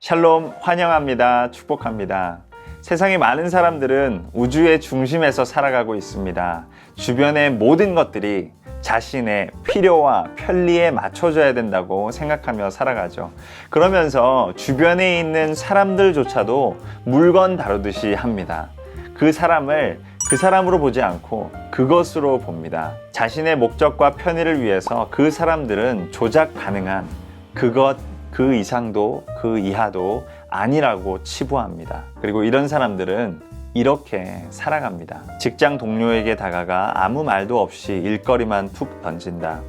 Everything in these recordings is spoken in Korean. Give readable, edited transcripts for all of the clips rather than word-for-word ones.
샬롬, 환영합니다. 축복합니다. 세상의 많은 사람들은 우주의 중심에서 살아가고 있습니다. 주변의 모든 것들이 자신의 필요와 편리에 맞춰져야 된다고 생각하며 살아가죠. 그러면서 주변에 있는 사람들조차도 물건 다루듯이 합니다. 그 사람을 그 사람으로 보지 않고 그것으로 봅니다. 자신의 목적과 편의를 위해서 그 사람들은 조작 가능한 그것, 그 이상도 그 이하도 아니라고 치부합니다. 그리고 이런 사람들은 이렇게 살아갑니다. 직장 동료에게 다가가 아무 말도 없이 일거리만 툭 던진다.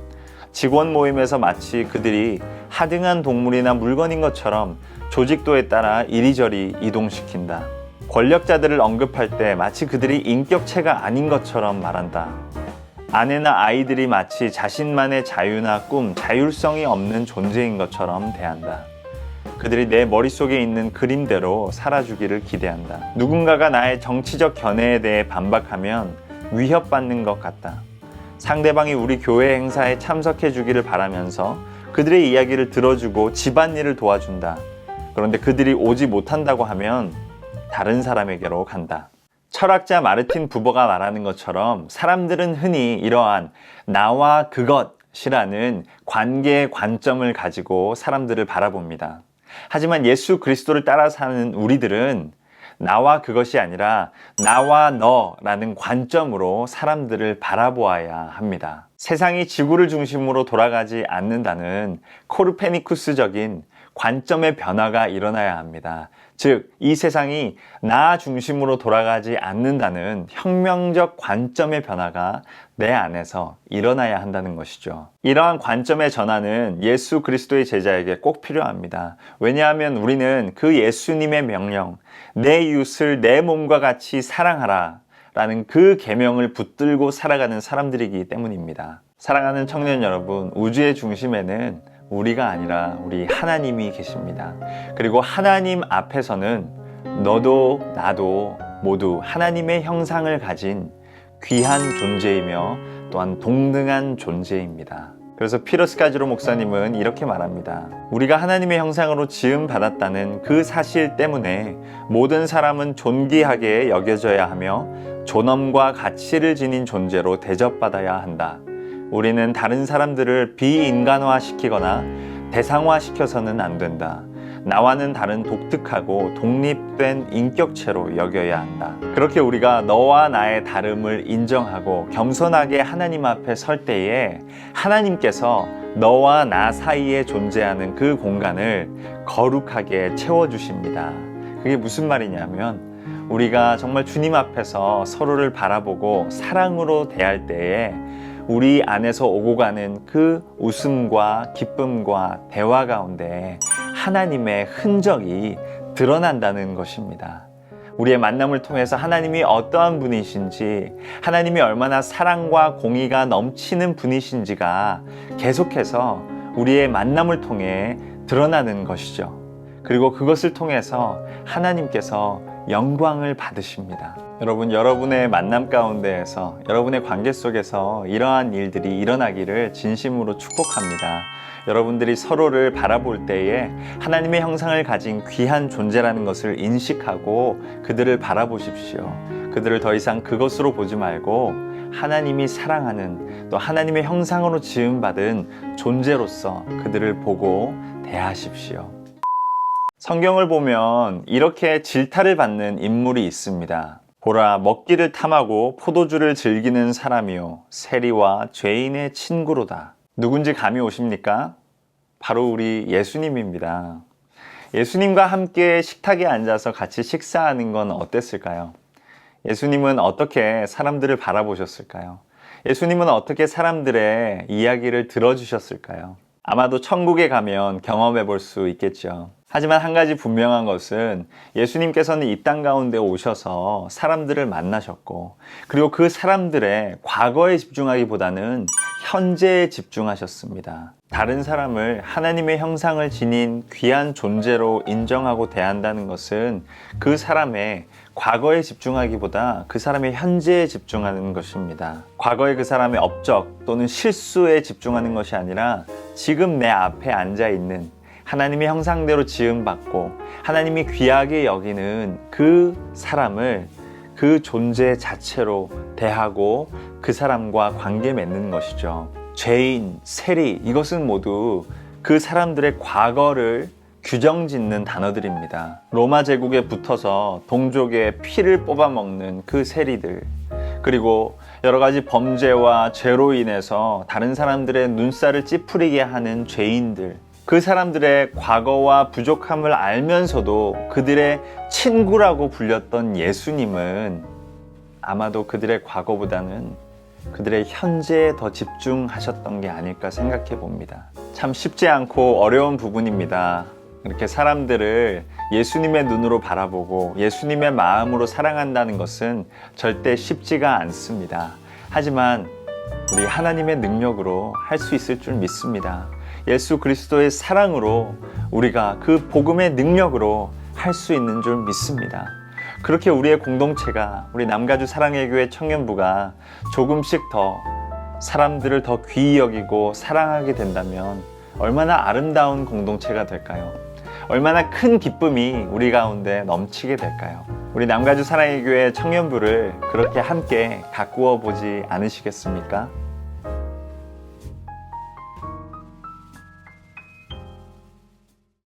직원 모임에서 마치 그들이 하등한 동물이나 물건인 것처럼 조직도에 따라 이리저리 이동시킨다. 권력자들을 언급할 때 마치 그들이 인격체가 아닌 것처럼 말한다. 아내나 아이들이 마치 자신만의 자유나 꿈, 자율성이 없는 존재인 것처럼 대한다. 그들이 내 머릿속에 있는 그림대로 살아주기를 기대한다. 누군가가 나의 정치적 견해에 대해 반박하면 위협받는 것 같다. 상대방이 우리 교회 행사에 참석해 주기를 바라면서 그들의 이야기를 들어주고 집안일을 도와준다. 그런데 그들이 오지 못한다고 하면 다른 사람에게로 간다. 철학자 마르틴 부버가 말하는 것처럼 사람들은 흔히 이러한 나와 그것이라는 관계의 관점을 가지고 사람들을 바라봅니다. 하지만 예수 그리스도를 따라 사는 우리들은 나와 그것이 아니라 나와 너라는 관점으로 사람들을 바라보아야 합니다. 세상이 지구를 중심으로 돌아가지 않는다는 코르페니쿠스적인 관점의 변화가 일어나야 합니다. 즉, 이 세상이 나 중심으로 돌아가지 않는다는 혁명적 관점의 변화가 내 안에서 일어나야 한다는 것이죠. 이러한 관점의 전환은 예수 그리스도의 제자에게 꼭 필요합니다. 왜냐하면 우리는 그 예수님의 명령, 내 이웃을 내 몸과 같이 사랑하라 라는 그 계명을 붙들고 살아가는 사람들이기 때문입니다. 사랑하는 청년 여러분, 우주의 중심에는 우리가 아니라 우리 하나님이 계십니다. 그리고 하나님 앞에서는 너도 나도 모두 하나님의 형상을 가진 귀한 존재이며 또한 동등한 존재입니다. 그래서 피러스 가지로 목사님은 이렇게 말합니다. 우리가 하나님의 형상으로 지음 받았다는 그 사실 때문에 모든 사람은 존귀하게 여겨져야 하며 존엄과 가치를 지닌 존재로 대접받아야 한다. 우리는 다른 사람들을 비인간화시키거나 대상화시켜서는 안 된다. 나와는 다른 독특하고 독립된 인격체로 여겨야 한다. 그렇게 우리가 너와 나의 다름을 인정하고 겸손하게 하나님 앞에 설 때에 하나님께서 너와 나 사이에 존재하는 그 공간을 거룩하게 채워주십니다. 그게 무슨 말이냐면 우리가 정말 주님 앞에서 서로를 바라보고 사랑으로 대할 때에 우리 안에서 오고 가는 그 웃음과 기쁨과 대화 가운데 하나님의 흔적이 드러난다는 것입니다. 우리의 만남을 통해서 하나님이 어떠한 분이신지, 하나님이 얼마나 사랑과 공의가 넘치는 분이신지가 계속해서 우리의 만남을 통해 드러나는 것이죠. 그리고 그것을 통해서 하나님께서 영광을 받으십니다. 여러분, 여러분의 만남 가운데에서, 여러분의 관계 속에서 이러한 일들이 일어나기를 진심으로 축복합니다. 여러분들이 서로를 바라볼 때에 하나님의 형상을 가진 귀한 존재라는 것을 인식하고 그들을 바라보십시오. 그들을 더 이상 그것으로 보지 말고 하나님이 사랑하는, 또 하나님의 형상으로 지음받은 존재로서 그들을 보고 대하십시오. 성경을 보면 이렇게 질타를 받는 인물이 있습니다. 보라, 먹기를 탐하고 포도주를 즐기는 사람이요 세리와 죄인의 친구로다. 누군지 감이 오십니까? 바로 우리 예수님입니다. 예수님과 함께 식탁에 앉아서 같이 식사하는 건 어땠을까요? 예수님은 어떻게 사람들을 바라보셨을까요? 예수님은 어떻게 사람들의 이야기를 들어주셨을까요? 아마도 천국에 가면 경험해 볼 수 있겠죠. 하지만 한 가지 분명한 것은 예수님께서는 이 땅 가운데 오셔서 사람들을 만나셨고, 그리고 그 사람들의 과거에 집중하기보다는 현재에 집중하셨습니다. 다른 사람을 하나님의 형상을 지닌 귀한 존재로 인정하고 대한다는 것은 그 사람의 과거에 집중하기보다 그 사람의 현재에 집중하는 것입니다. 과거의 그 사람의 업적 또는 실수에 집중하는 것이 아니라 지금 내 앞에 앉아 있는 하나님의 형상대로 지음받고 하나님이 귀하게 여기는 그 사람을 그 존재 자체로 대하고 그 사람과 관계 맺는 것이죠. 죄인, 세리, 이것은 모두 그 사람들의 과거를 규정짓는 단어들입니다. 로마 제국에 붙어서 동족의 피를 뽑아먹는 그 세리들, 그리고 여러 가지 범죄와 죄로 인해서 다른 사람들의 눈살을 찌푸리게 하는 죄인들, 그 사람들의 과거와 부족함을 알면서도 그들의 친구라고 불렸던 예수님은 아마도 그들의 과거보다는 그들의 현재에 더 집중하셨던 게 아닐까 생각해 봅니다. 참 쉽지 않고 어려운 부분입니다. 이렇게 사람들을 예수님의 눈으로 바라보고 예수님의 마음으로 사랑한다는 것은 절대 쉽지가 않습니다. 하지만 우리 하나님의 능력으로 할 수 있을 줄 믿습니다. 예수 그리스도의 사랑으로 우리가 그 복음의 능력으로 할 수 있는 줄 믿습니다. 그렇게 우리의 공동체가, 우리 남가주 사랑의 교회 청년부가 조금씩 더 사람들을 더 귀히 여기고 사랑하게 된다면 얼마나 아름다운 공동체가 될까요? 얼마나 큰 기쁨이 우리 가운데 넘치게 될까요? 우리 남가주 사랑의 교회 청년부를 그렇게 함께 가꾸어 보지 않으시겠습니까?